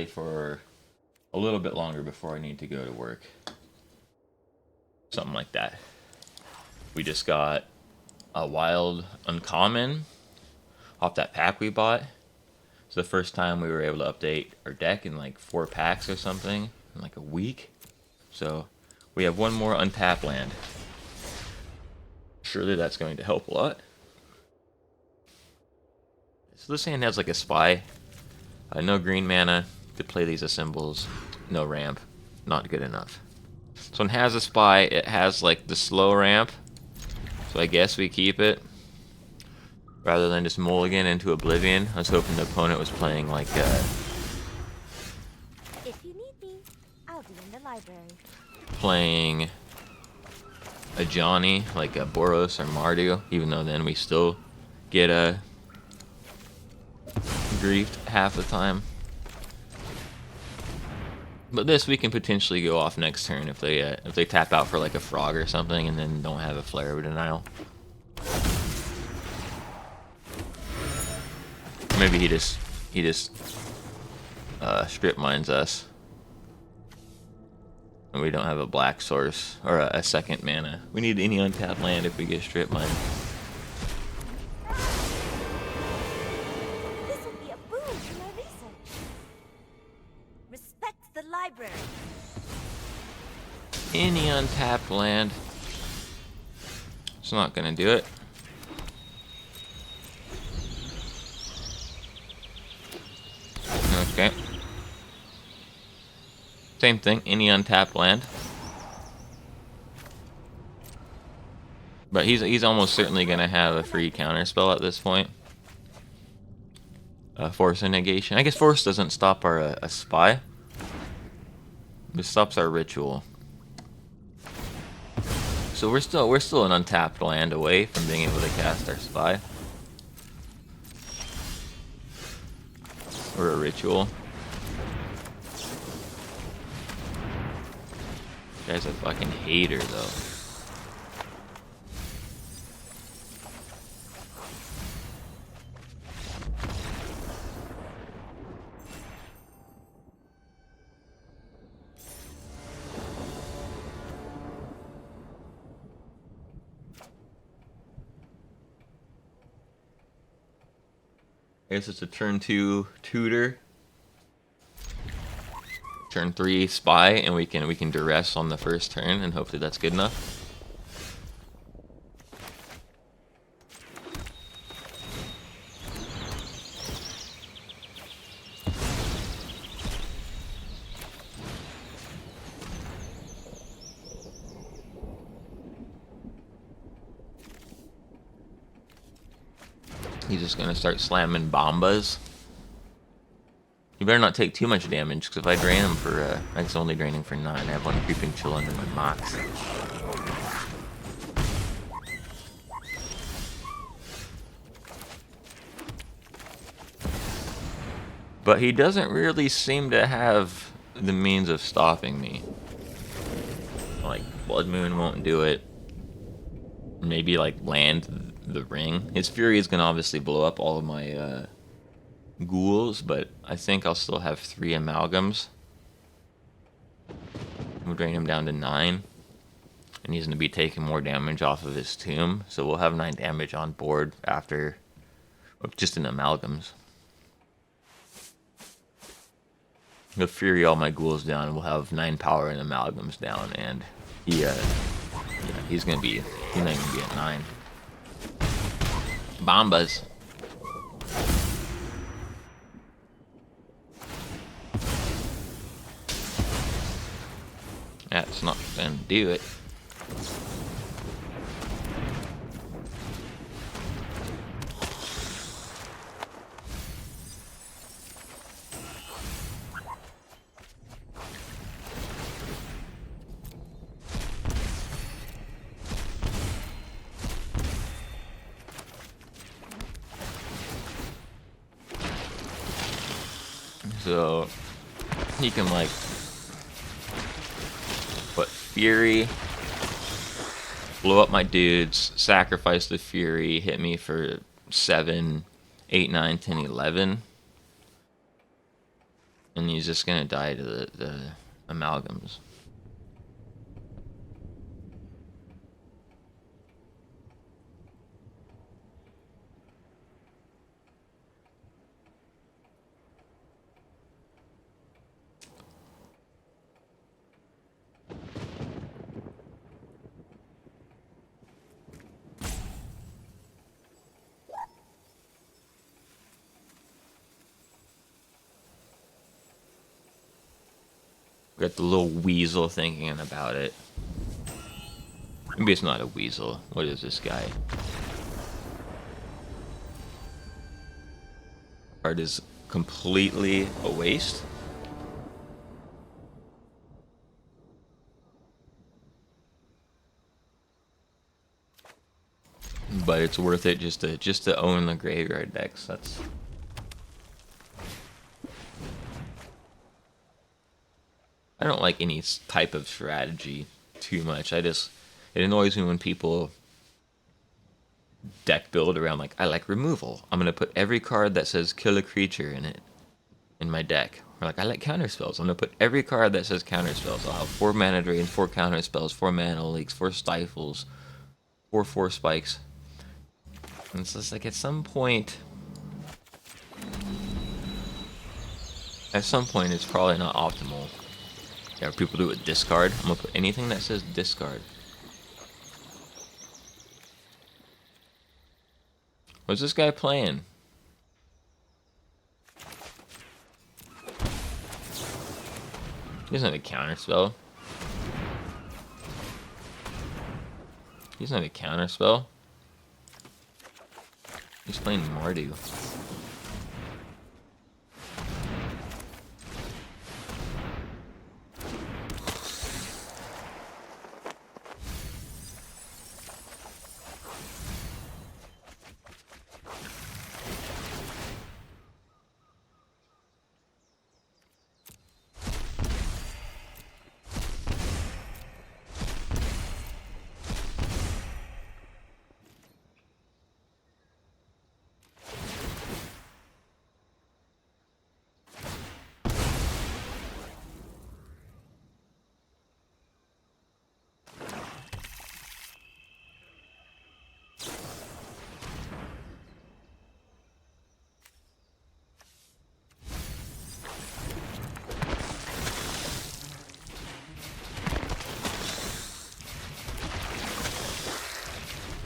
play for a little bit longer before I need to go to work. Something like that. We just got a wild uncommon off that pack we bought. It's the first time we were able to update our deck in like 4 packs or something in like a week. So we have one more untapped land. Surely that's going to help a lot. So this hand has like a spy. No green mana. Could play these as symbols. No ramp. Not good enough. So it has a spy. It has like the slow ramp. So I guess we keep it. Rather than just mulligan into Oblivion. I was hoping the opponent was playing like If you need me, I'll be in the library. Playing a Johnny, like a Boros or Mardu, even though then we still get griefed half the time. But this we can potentially go off next turn if they tap out for like a frog or something and then don't have a flare of denial. Maybe he just strip mines us. And we don't have a black source or a second mana. We need any untapped land if we get strip mined. This will be a boon to my research. Respect the library. Any untapped land. It's not gonna do it. Okay. Same thing, any untapped land. But he's almost certainly gonna have a free counter spell at this point. Force and negation. I guess force doesn't stop our a spy. It stops our ritual. So we're still an untapped land away from being able to cast our spy. Or a ritual. Guy's a fucking hater though. I guess it's a turn 2 tutor. Turn 3 spy, and we can duress on the first turn, and hopefully that's good enough. He's just gonna start slamming bombas. You better not take too much damage, because if I drain him for, it's only draining for 9. I have one creeping chill under my mox. But he doesn't really seem to have the means of stopping me. Like, Blood Moon won't do it. Maybe, like, land the ring. His Fury is going to obviously blow up all of my, ghouls, but I think I'll still have 3 amalgams. We'll drain him down to 9. And he's going to be taking more damage off of his tomb. So we'll have 9 damage on board after, just in amalgams. He'll Fury all my ghouls down, and we'll have 9 power and amalgams down, and he's not gonna be at 9. Bombas. That's not gonna do it. So he can like put Fury, blow up my dudes, sacrifice the Fury, hit me for 7, 8, 9, 10, 11. And he's just gonna die to the amalgams. Got the little weasel thinking about it. Maybe it's not a weasel. What is this guy? Card is completely a waste. But it's worth it just to own the graveyard decks. That's I don't like any type of strategy too much. It annoys me when people deck build around like I like removal. I'm gonna put every card that says kill a creature in it in my deck. Or like I like counter spells. I'm gonna put every card that says counter spells. I'll have 4 mana drains, 4 counter spells, 4 mana leaks, 4 stifles, 4 spikes. And it's just like at some point it's probably not optimal. Yeah, people do it discard. I'm gonna put anything that says discard. What's this guy playing? He doesn't have a counter spell. He's not a counter spell. He's playing Mardu.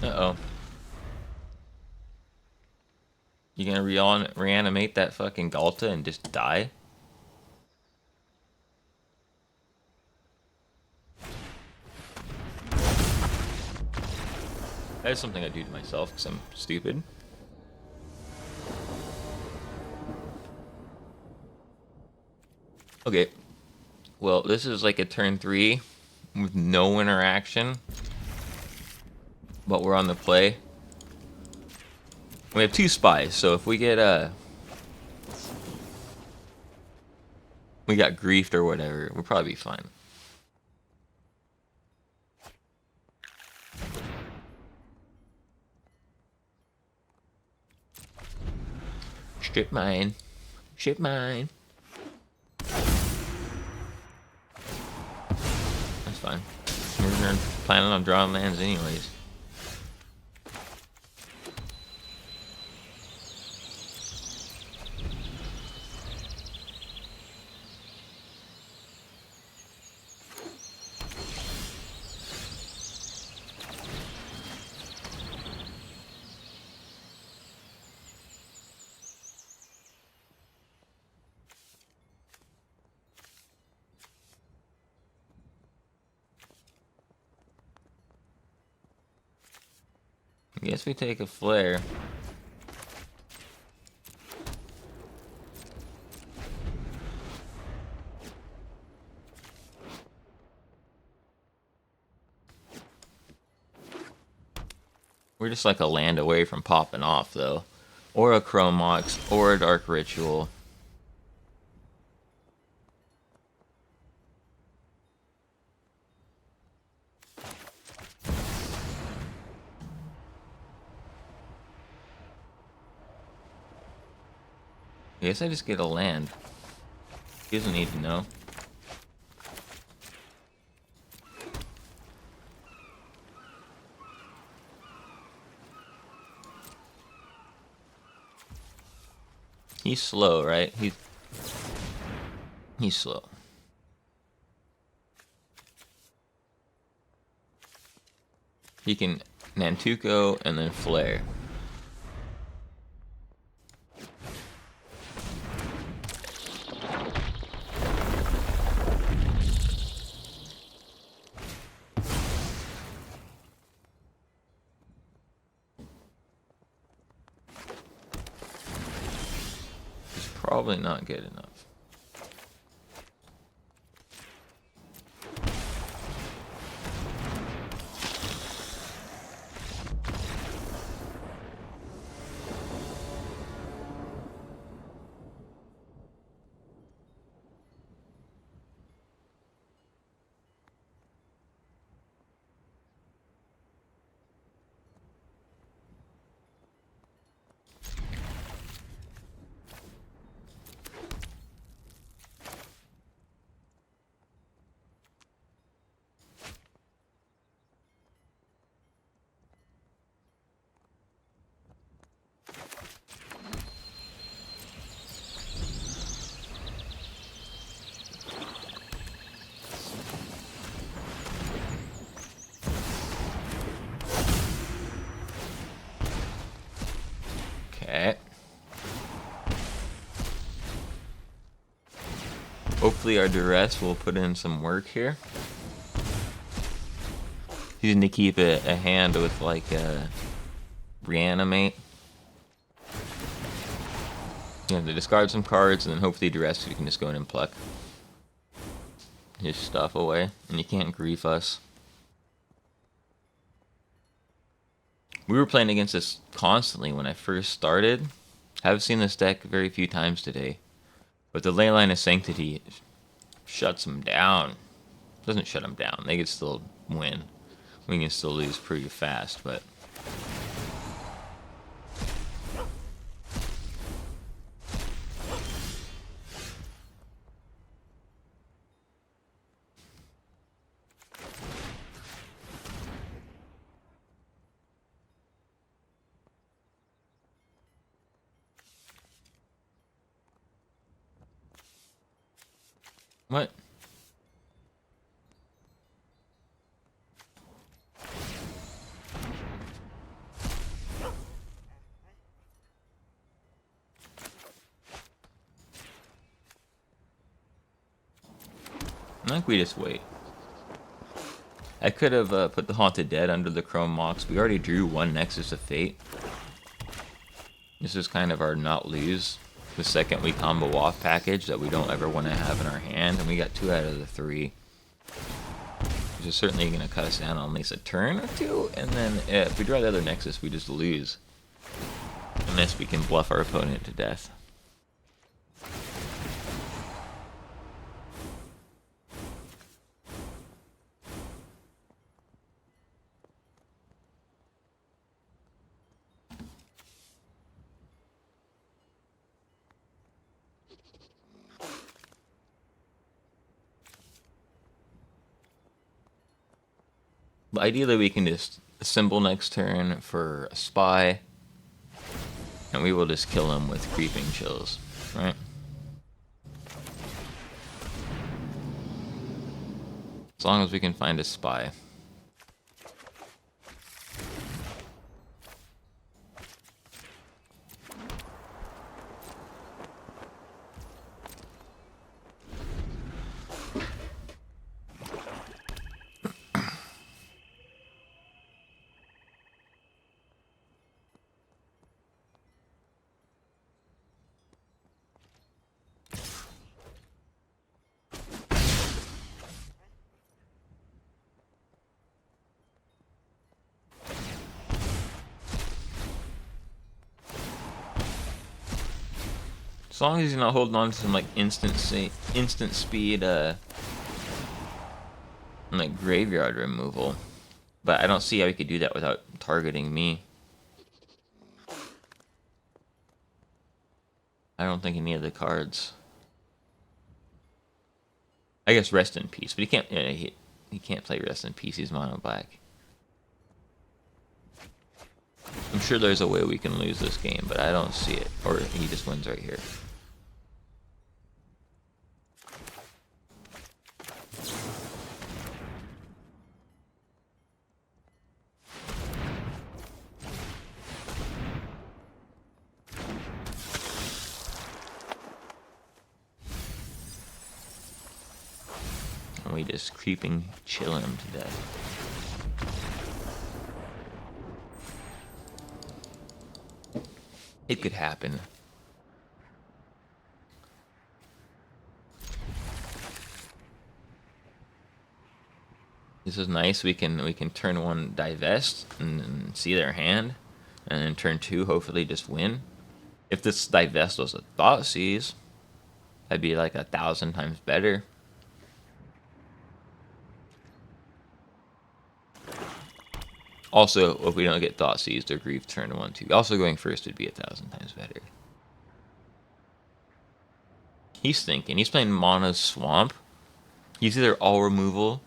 Uh-oh. You gonna reanimate that fucking Galta and just die? That is something I do to myself because I'm stupid. Okay. Well, this is like a turn 3 with no interaction. But we're on the play. We have 2 spies, so if we get we got griefed or whatever, we'll probably be fine. Strip mine. Strip mine. That's fine. We're planning on drawing lands anyways. I guess we take a flare. We're just like a land away from popping off, though. Or a Chromox, or a Dark Ritual. I guess I just get a land. He doesn't need to know. He's slow, right? He's slow. He can Nantuko and then flare. It's probably not good enough. Okay. Hopefully our duress will put in some work here. He's going to keep a hand with like reanimate. You have to discard some cards and then hopefully duress, you can just go in and pluck his stuff away. And you can't grief us. We were playing against this constantly when I first started. I've seen this deck very few times today. But the Leyline of Sanctity shuts them down. Doesn't shut them down. They can still win. We can still lose pretty fast, but... What? I think we just wait. I could have put the Haunted Dead under the Chrome Mox. We already drew one Nexus of Fate. This is kind of our not lose. The second we combo off package that we don't ever want to have in our hand. And we got 2 out of the 3. Which is certainly going to cut us down on at least a turn or 2. And then if we draw the other Nexus, we just lose. Unless we can bluff our opponent to death. But ideally we can just assemble next turn for a spy. And we will just kill him with Creeping Chills, right? As long as we can find a spy. As long as he's not holding on to some like instant speed like graveyard removal. But I don't see how he could do that without targeting me. I don't think any of the cards I guess Rest in Peace, but he can't. He can't play Rest in Peace. He's mono black. I'm sure there's a way we can lose this game, but I don't see it. Or he just wins right here. And we just creeping, chilling him to death. It could happen. This is nice. We can turn one divest and see their hand, and then turn two hopefully just win. If this divest was a Thoughtseize, that'd be like 1,000 times better. Also, if we don't get Thoughtseized or Grief turn 1/2, also going first would be 1,000 times better. He's thinking. He's playing Mana Swamp. He's either all removal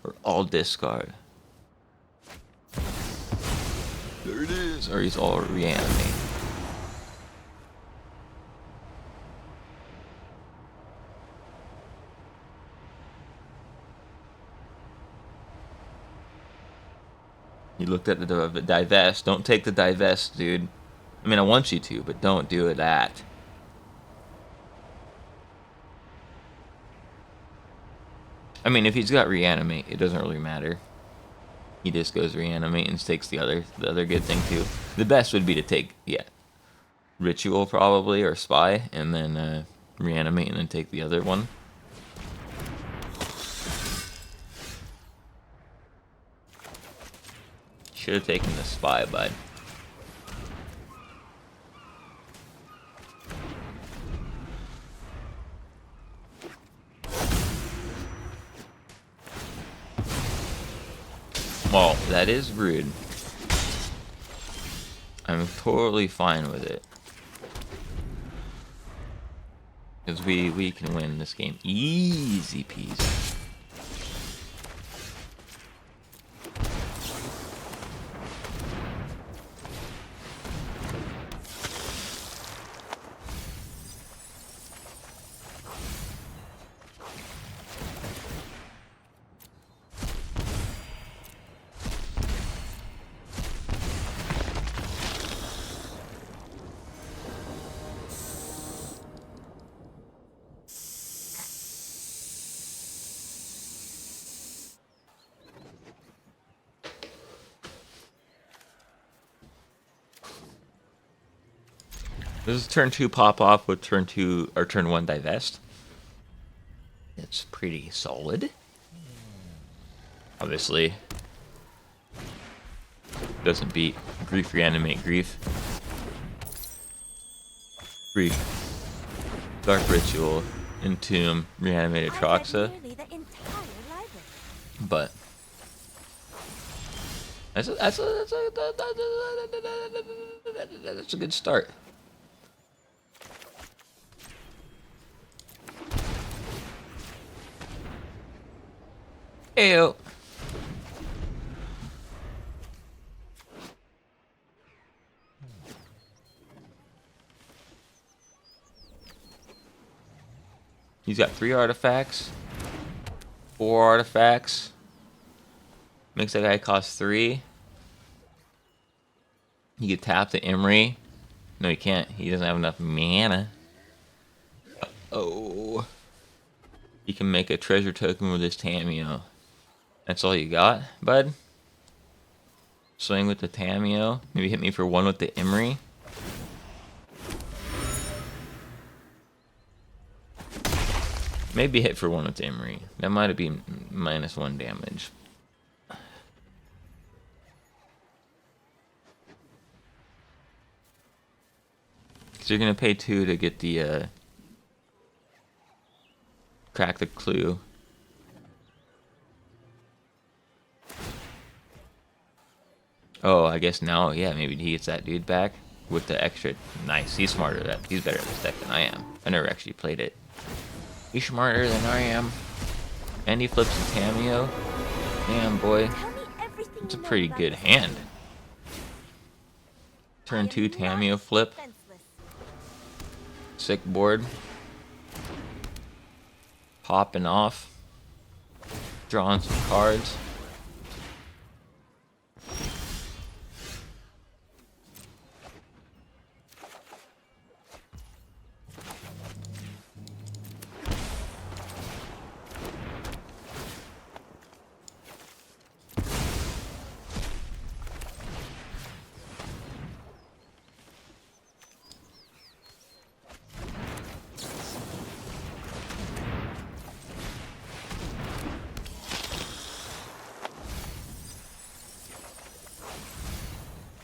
or all discard. There it is. Or he's all reanimate. He looked at the divest. Don't take the divest, dude. I mean, I want you to, but don't do that. I mean, if he's got reanimate, it doesn't really matter. He just goes reanimate and takes the other good thing too. The best would be to take, yeah, ritual probably, or spy, and then reanimate and then take the other one. Should have taken the spy, bud. Well, that is rude. I'm totally fine with it. Because we can win this game easy peasy. This is turn 2 pop off with turn 2 or turn 1 divest. It's pretty solid. Obviously, doesn't beat Grief Reanimate Grief. Grief. Dark Ritual, Entomb, Reanimated Troxa. But that's a good start. Ayo. He's got 3 artifacts, 4 artifacts. Makes that guy cost 3. He could tap the Emery. No, he can't. He doesn't have enough mana. Oh. He can make a treasure token with his Tameo. That's all you got, bud? Swing with the Tameo. Maybe hit me for 1 with the Emery. Maybe hit for 1 with the Emery. That might have been -1 damage. So you're going to pay 2 to get the... crack the clue. Oh, I guess now, yeah, maybe he gets that dude back with the extra. Nice, he's smarter. He's better at this deck than I am. I never actually played it. He's smarter than I am. And he flips a cameo. Damn, boy. Tell me everything It's a you know pretty about good this hand. game. Turn I 2 am cameo not flip. defenseless. Sick board. Popping off. Drawing some cards.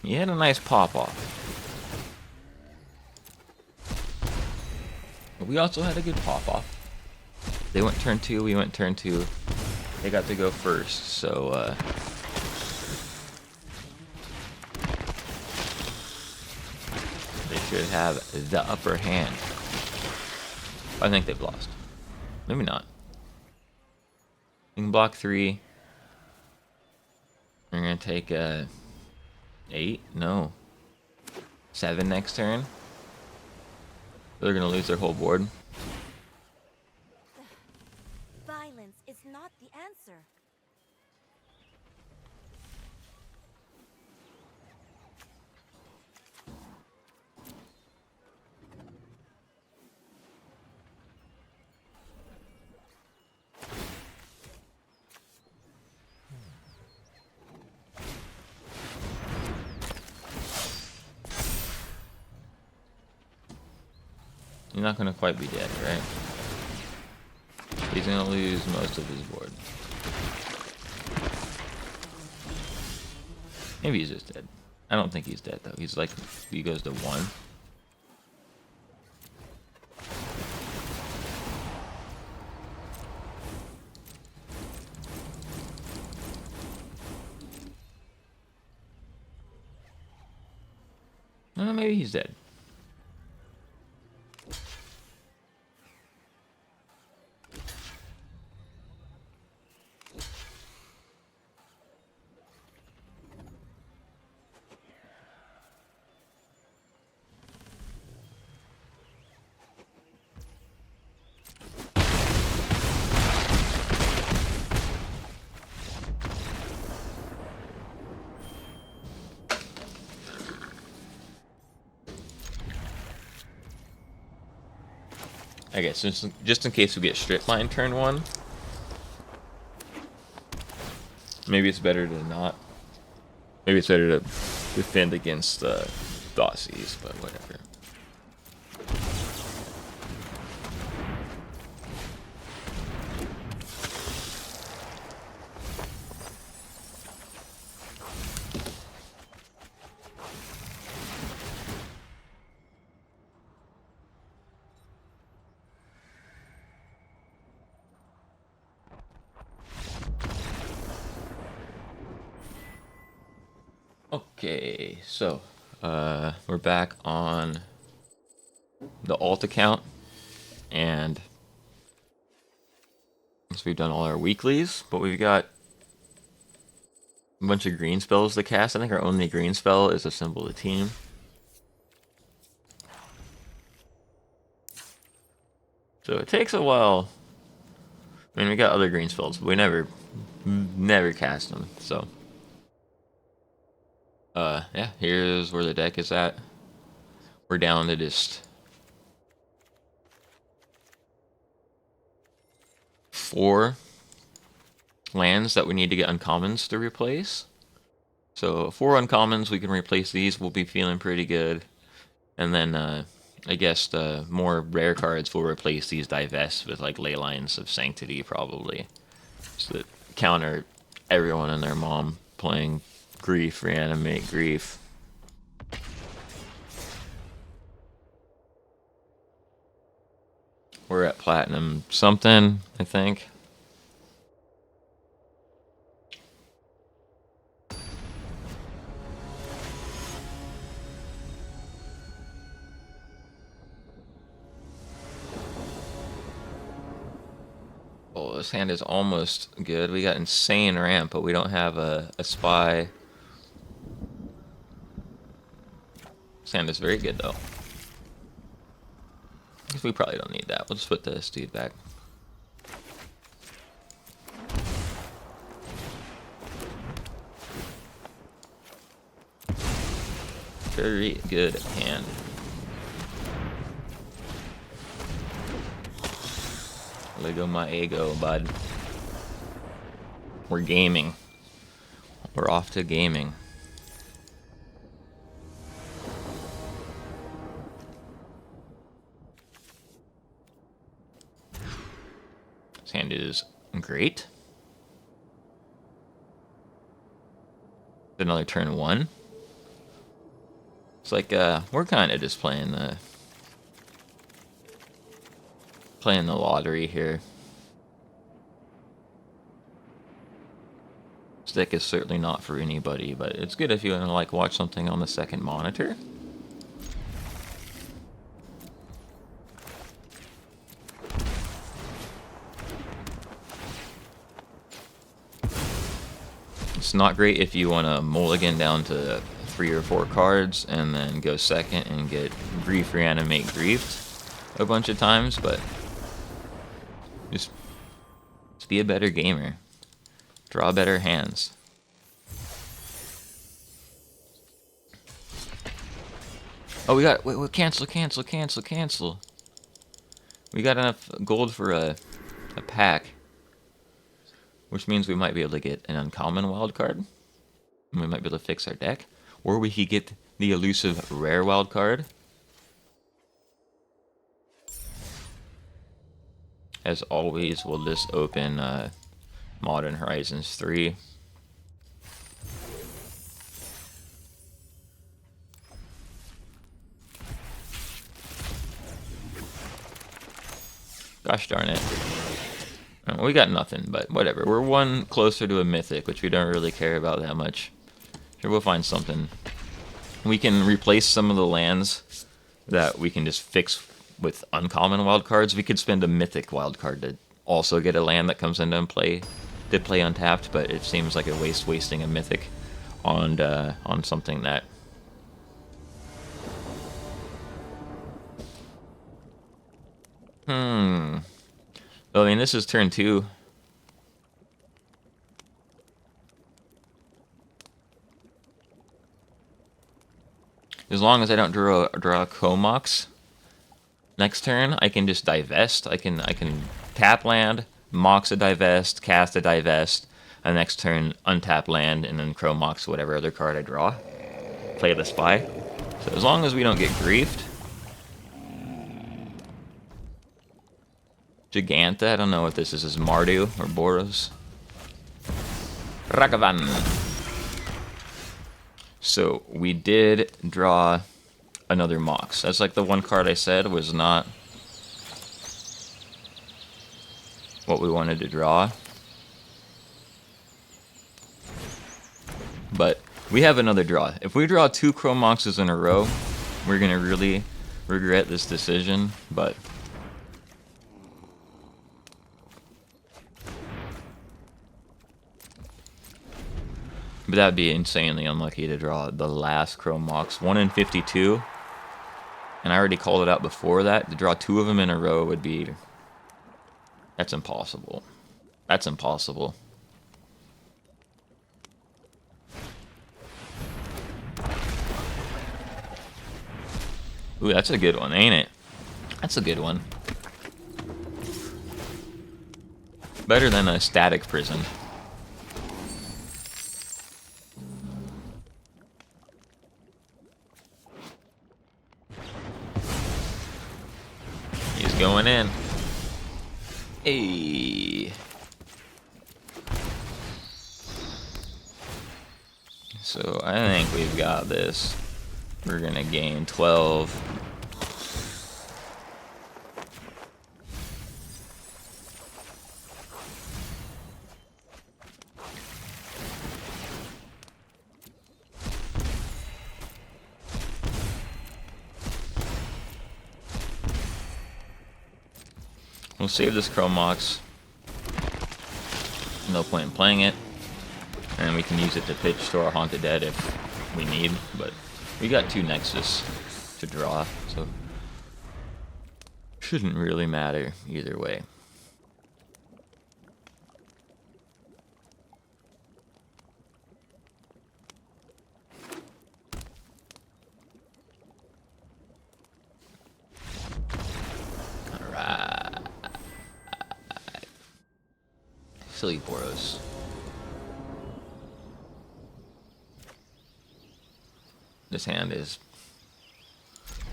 He had a nice pop off. We also had a good pop off. They went turn 2, we went turn 2. They got to go first, so they should have the upper hand. I think they've lost. Maybe not. We can block 3. We're gonna take 8? No. 7 next turn. They're gonna lose their whole board. Violence is not the answer. You're not gonna quite be dead, right? He's gonna lose most of his board. Maybe he's just dead. I don't think he's dead though. He's like, he goes to 1. Maybe he's dead. I guess just in case we get strip mine turn 1. Maybe it's better to not. Maybe it's better to defend against Thoughtseize, but whatever. Okay, so we're back on the alt account, and so we've done all our weeklies, but we've got a bunch of green spells to cast. I think our only green spell is Assemble the Team. So it takes a while. I mean, we got other green spells, but we never cast them, so. Yeah, here's where the deck is at. We're down to just 4 lands that we need to get uncommons to replace. So 4 uncommons, we can replace these. We'll be feeling pretty good. And then I guess the more rare cards will replace these divest with like Leylines of Sanctity probably. So that counter everyone and their mom playing Grief, Reanimate, Grief. We're at platinum something, I think. Oh, this hand is almost good. We got insane ramp, but we don't have a spy. This hand is very good, though. I guess we probably don't need that. We'll just put this dude back. Very good hand. There go my ego, bud. We're gaming. We're off to gaming. This hand is great. Another turn 1. It's like we're kind of just playing the lottery here. This deck is certainly not for anybody, but it's good if you want to like watch something on the second monitor. It's not great if you want to mulligan down to 3 or 4 cards and then go second and get grief reanimate griefed a bunch of times, but just be a better gamer. Draw better hands. Oh, we got wait, cancel. We got enough gold for a pack, which means we might be able to get an uncommon wild card. And we might be able to fix our deck. Or we could get the elusive rare wild card. As always, we'll just open Modern Horizons 3. Gosh darn it. We got nothing, but whatever. We're one closer to a Mythic, which we don't really care about that much. Sure, we'll find something. We can replace some of the lands that we can just fix with uncommon wildcards. We could spend a Mythic wildcard to also get a land that comes into play untapped, but it seems like a wasting a Mythic on something that... Well, I mean, this is turn 2. As long as I don't draw Comox next turn, I can just divest. I can tap land, Mox a divest, cast a divest, and next turn untap land, and then Chromox whatever other card I draw. Play the spy. So as long as we don't get griefed. Giganta, I don't know what this is Mardu or Boros. Ragavan. So we did draw another Mox. That's like the one card I said was not what we wanted to draw. But we have another draw. If we draw 2 Chromoxes in a row, we're going to really regret this decision, but... But that'd be insanely unlucky to draw the last Chromox. 1 in 52. And I already called it out before that. To draw 2 of them in a row would be... That's impossible. That's impossible. Ooh, that's a good one, ain't it? That's a good one. Better than a static prison. He's going in. Hey. So I think we've got this. We're gonna gain 12. We'll save this Chromox. no point in playing it. And we can use it to pitch to our Haunted Dead if we need, but we got 2 Nexus to draw, so shouldn't really matter either way. Alright. Silly Boros. This hand is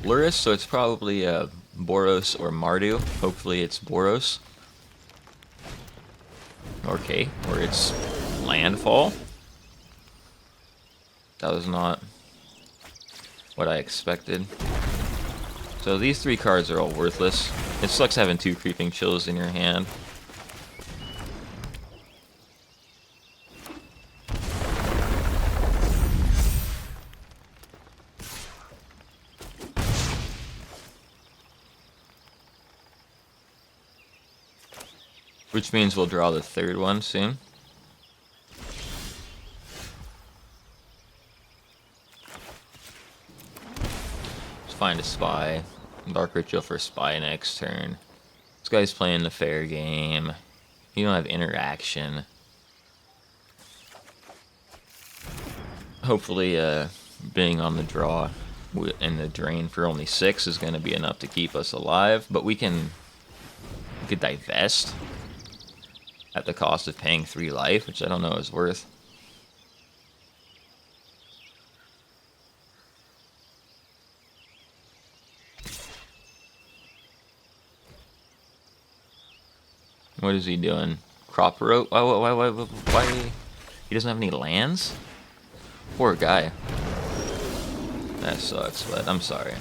Luris, so it's probably Boros or Mardu. Hopefully it's Boros. Okay, or it's Landfall. That was not what I expected. So these 3 cards are all worthless. It sucks having 2 Creeping Chills in your hand. Which means we'll draw the 3rd one soon. Let's find a Spy. Dark Ritual for Spy next turn. This guy's playing the fair game. You don't have interaction. Hopefully, being on the draw and the drain for only 6 is going to be enough to keep us alive. But we could divest at the cost of paying 3 life, which I don't know is worth. What is he doing? Crop rope? Why? He doesn't have any lands? Poor guy. That sucks, but I'm sorry.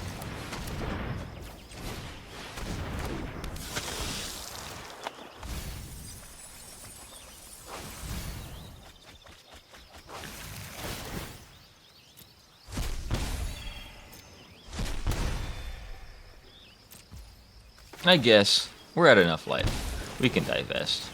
I guess we're at enough life. We can divest.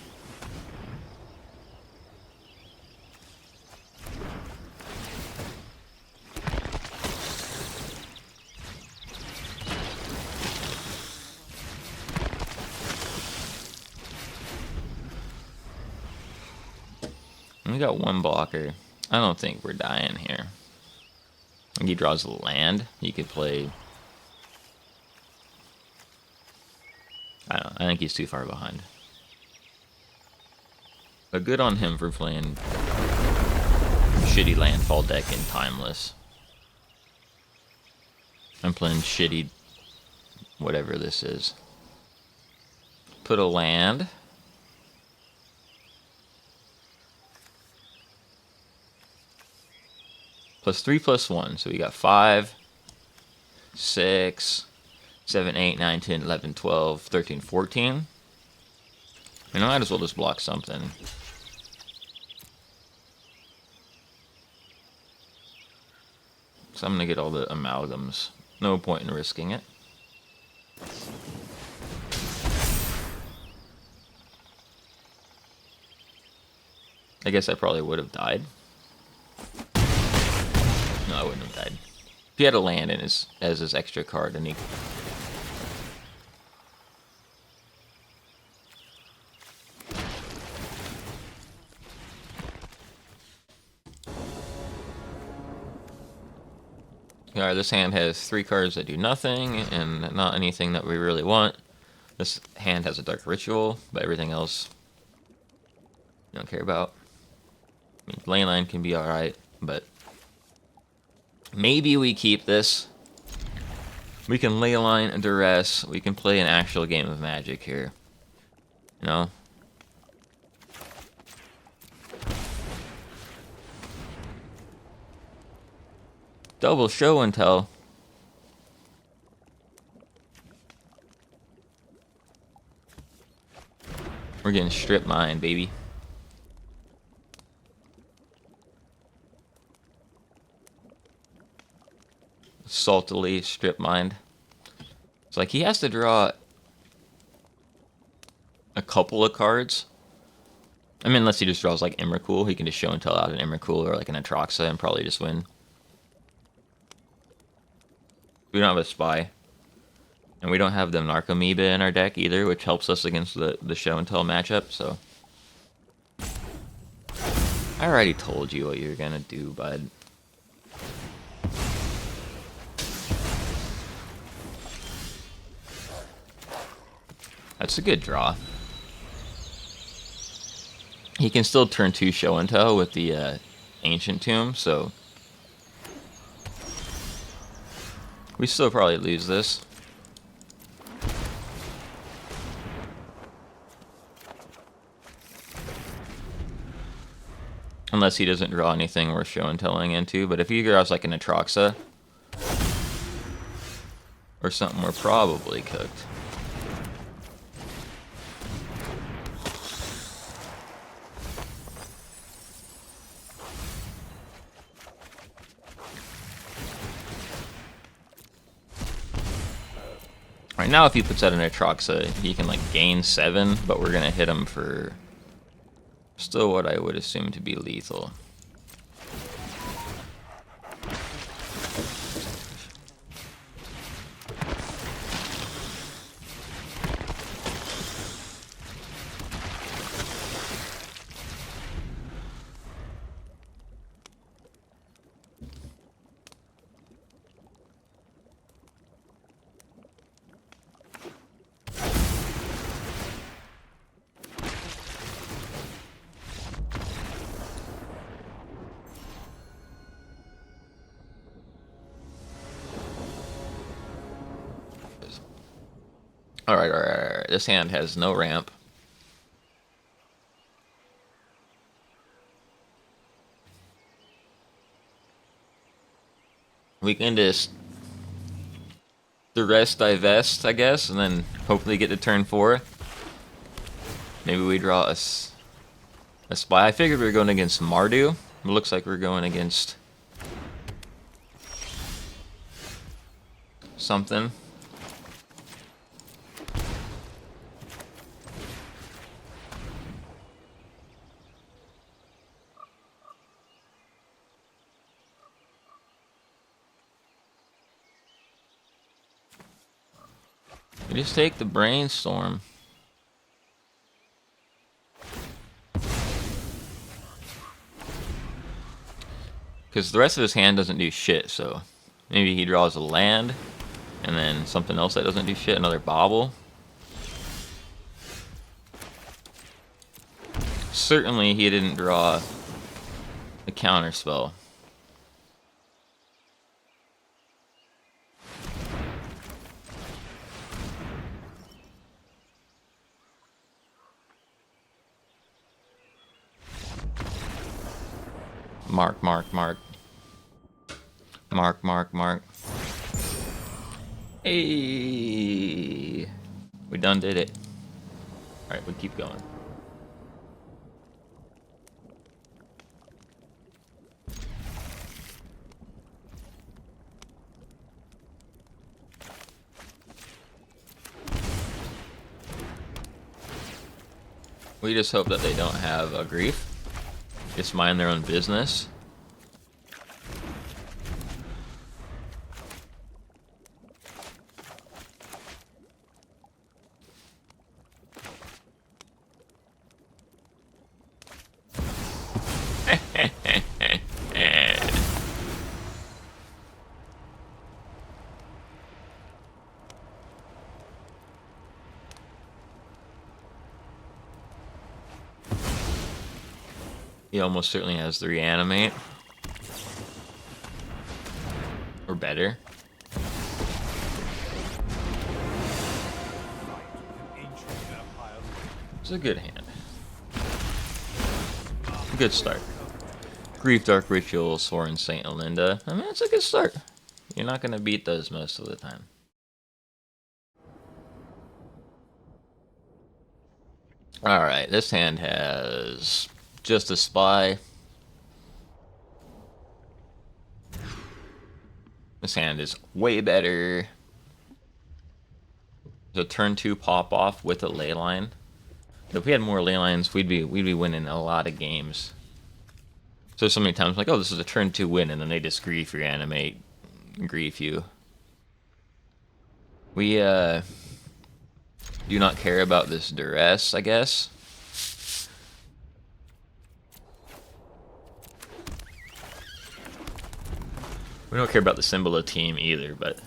We got 1 blocker. I don't think we're dying here. He draws a land. He could play. I don't know. I think he's too far behind. But good on him for playing shitty landfall deck in Timeless. I'm playing shitty whatever this is. Put a land. +3/+1. So we got 5, 6, 7, 8, 9, 10, 11, 12, 13, 14. I might as well just block something. So I'm going to get all the amalgams. No point in risking it. I guess I probably would have died. No, I wouldn't have died. If he had a land in as his extra card, and he... Alright, this hand has 3 cards that do nothing, and not anything that we really want. This hand has a Dark Ritual, but everything else we don't care about. I mean, Leyline can be alright, but maybe we keep this. We can Leyline and Duress. We can play an actual game of Magic here. You know? Double show and tell. We're getting strip mine, baby. Saltily strip mined. It's like he has to draw a couple of cards I mean, unless he just draws like Emrakul, he can just show and tell out an Emrakul or like an Atraxa and probably just win. We don't have a Spy. And we don't have the Narcomoeba in our deck either, which helps us against the show and tell matchup, so. I already told you what you're gonna do, bud. That's a good draw. He can still turn 2 show and tell with the Ancient Tomb, so we still probably lose this. Unless he doesn't draw anything worth show and telling into, but if he draws like an Atraxa or something, we're probably cooked. Right now, if he puts out an Atraxa, he can like gain 7, but we're gonna hit him for still what I would assume to be lethal. Alright. This hand has no ramp. We can just divest, I guess, and then hopefully get to turn 4. Maybe we draw a Spy. I figured we were going against Mardu. It looks like we're going against something. We just take the Brainstorm. Because the rest of his hand doesn't do shit, so maybe he draws a land, and then something else that doesn't do shit, another Bauble. Certainly he didn't draw a counter spell. Mark. Hey, we done did it. All right, we keep going. We just hope that they don't have a grief. Just mind their own business. He almost certainly has the reanimate. Or better. It's a good hand. A good start. Grief, Dark Ritual, Soren, St. Olinda. I mean, it's a good start. You're not going to beat those most of the time. Alright, this hand has just a Spy. This hand is way better. So turn 2 pop off with a ley line. If we had more ley lines, we'd be winning a lot of games. So many times like, oh, this is a turn 2 win, and then they just grief reanimate, grief you. We do not care about this duress, I guess. We don't care about the symbol of team either, but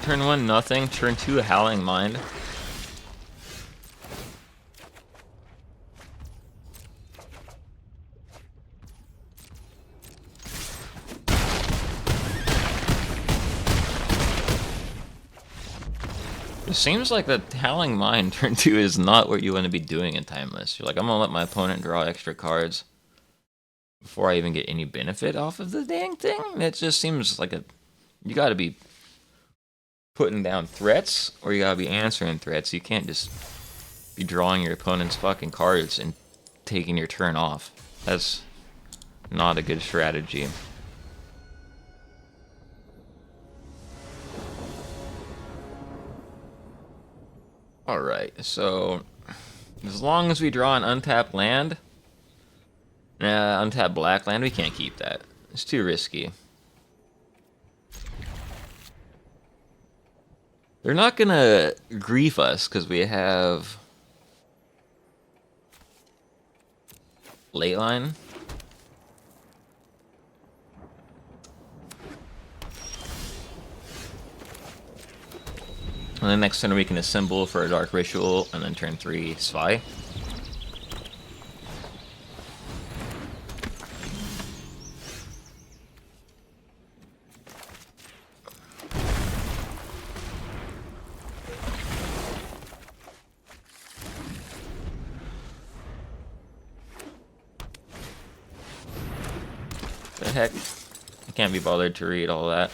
turn 1 nothing, turn 2 Howling Mind. It seems like the Howling Mind turn 2 is not what you want to be doing in Timeless. You're like, I'm gonna let my opponent draw extra cards before I even get any benefit off of the dang thing. It just seems like you gotta be putting down threats, or you gotta be answering threats. You can't just be drawing your opponent's fucking cards and taking your turn off. That's not a good strategy. Alright, so as long as we draw an untapped land, untapped black land, we can't keep that. It's too risky. They're not gonna grief us because we have ley line. And then next turn we can assemble for a Dark Ritual, and then turn 3 Spy. The heck? I can't be bothered to read all that.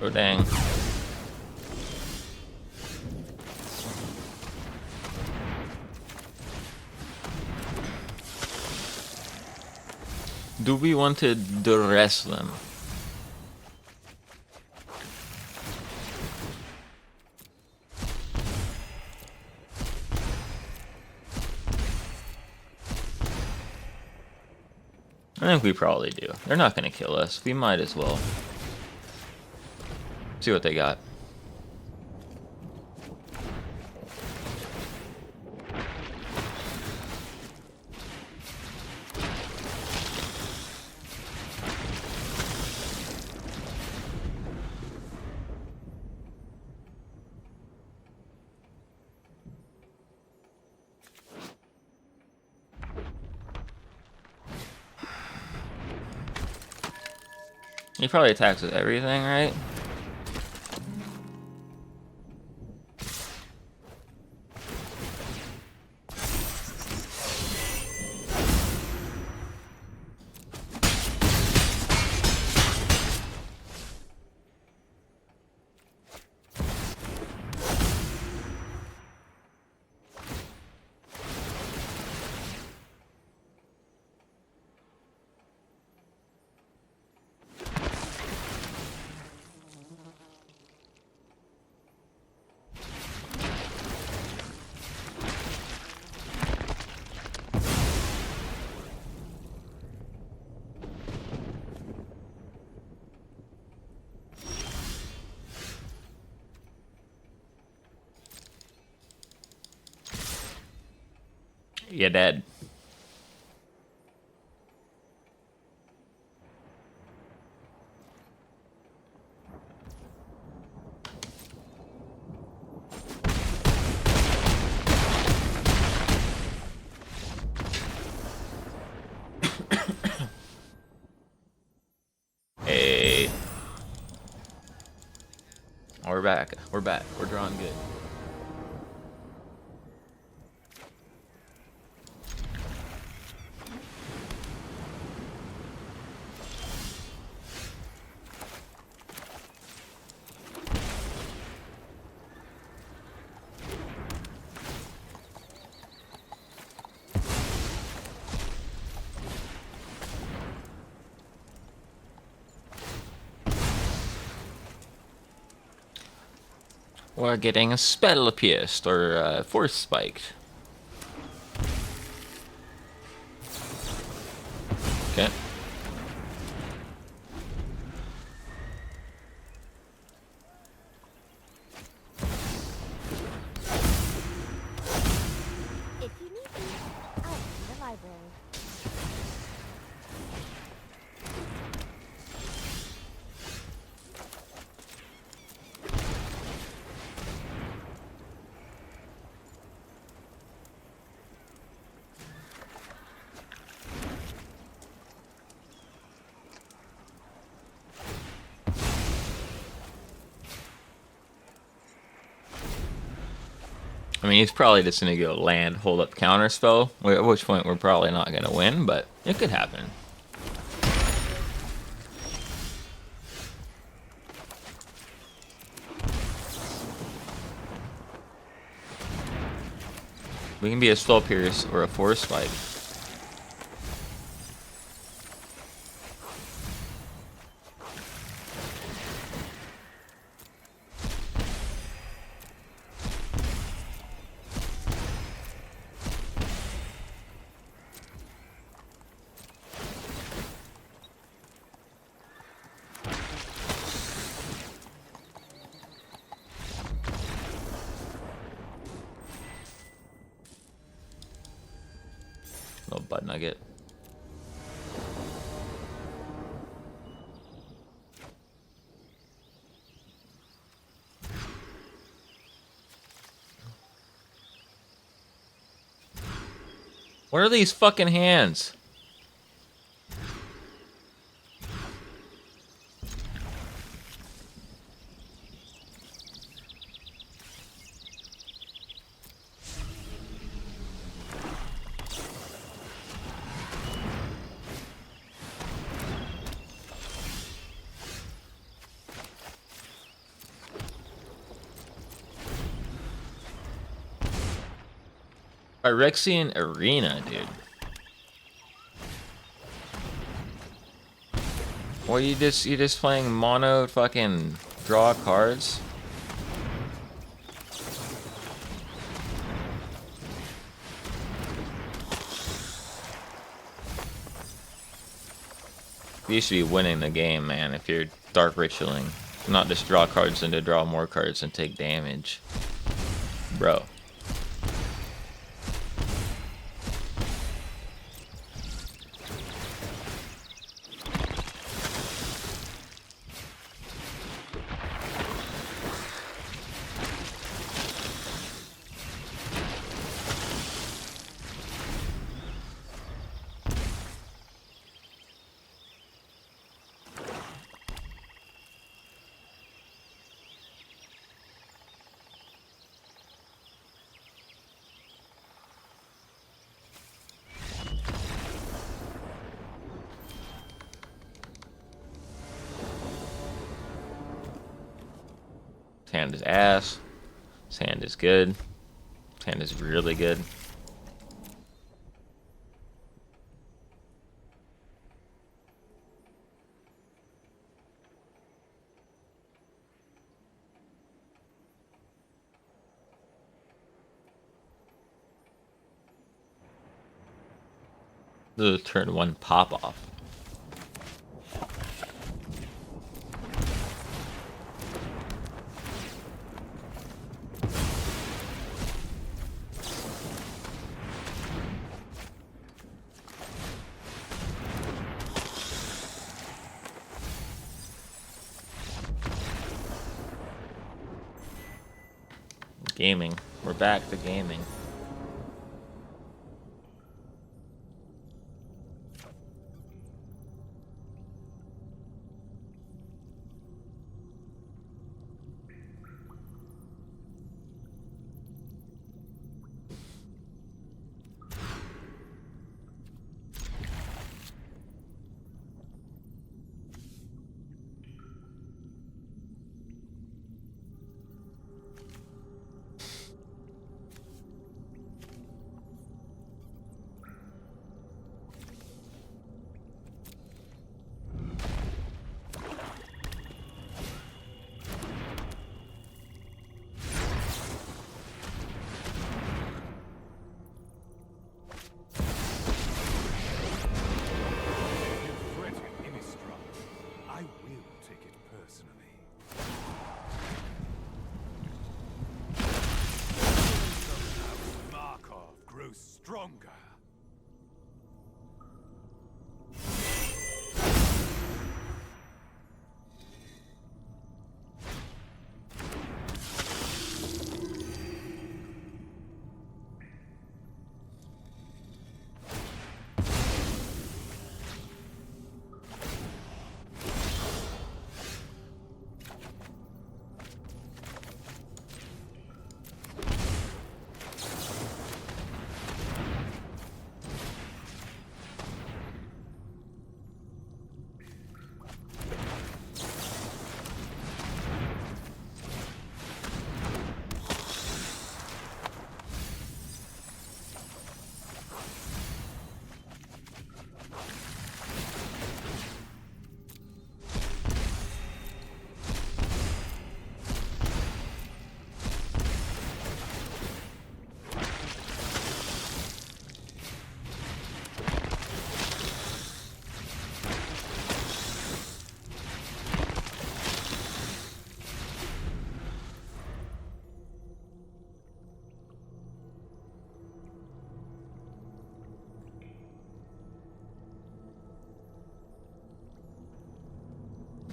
Oh dang. Do we want to duress them? I think we probably do. They're not going to kill us. We might as well. See what they got. He probably attacks with everything, right? You're dead. we're back. We're back. We're drawing good. We're getting a spell pierced or force spiked. Okay. If you need me, I'll be in the library. I mean, he's probably just gonna go land, hold up counter spell, at which point we're probably not gonna win, but it could happen. We can be a spell pierce or a force spike. Little butt nugget. What are these fucking hands? Phyrexian Arena, dude. What you just playing mono fucking draw cards? You should be winning the game, man, if you're dark ritualing. Not just draw cards and to draw more cards and take damage. Bro. His hand is ass. His hand is good. His hand is really good. The turn one pop off. Gaming. We're back to gaming.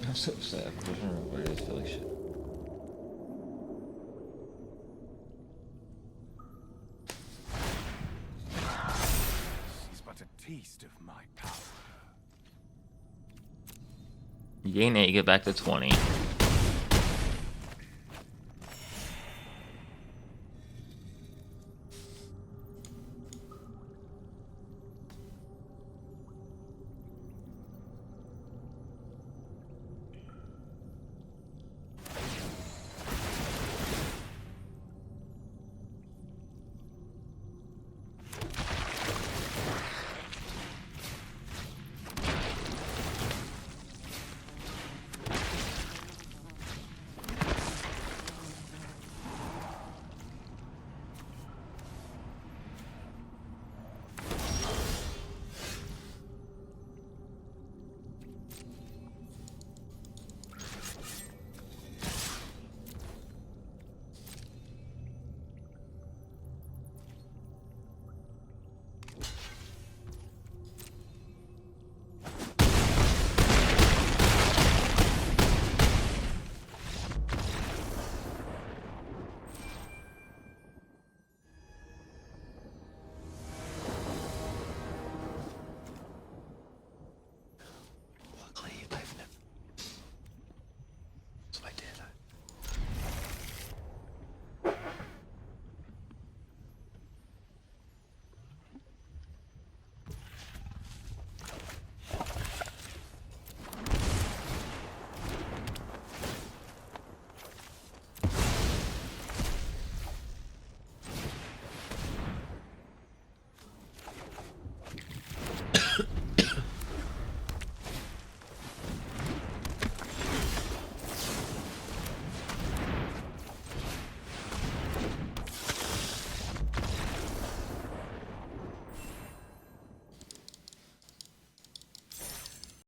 I'm so sad. I don't remember what it is. I feel like shit. This is but a taste of my power. You gain 8, you get back to 20.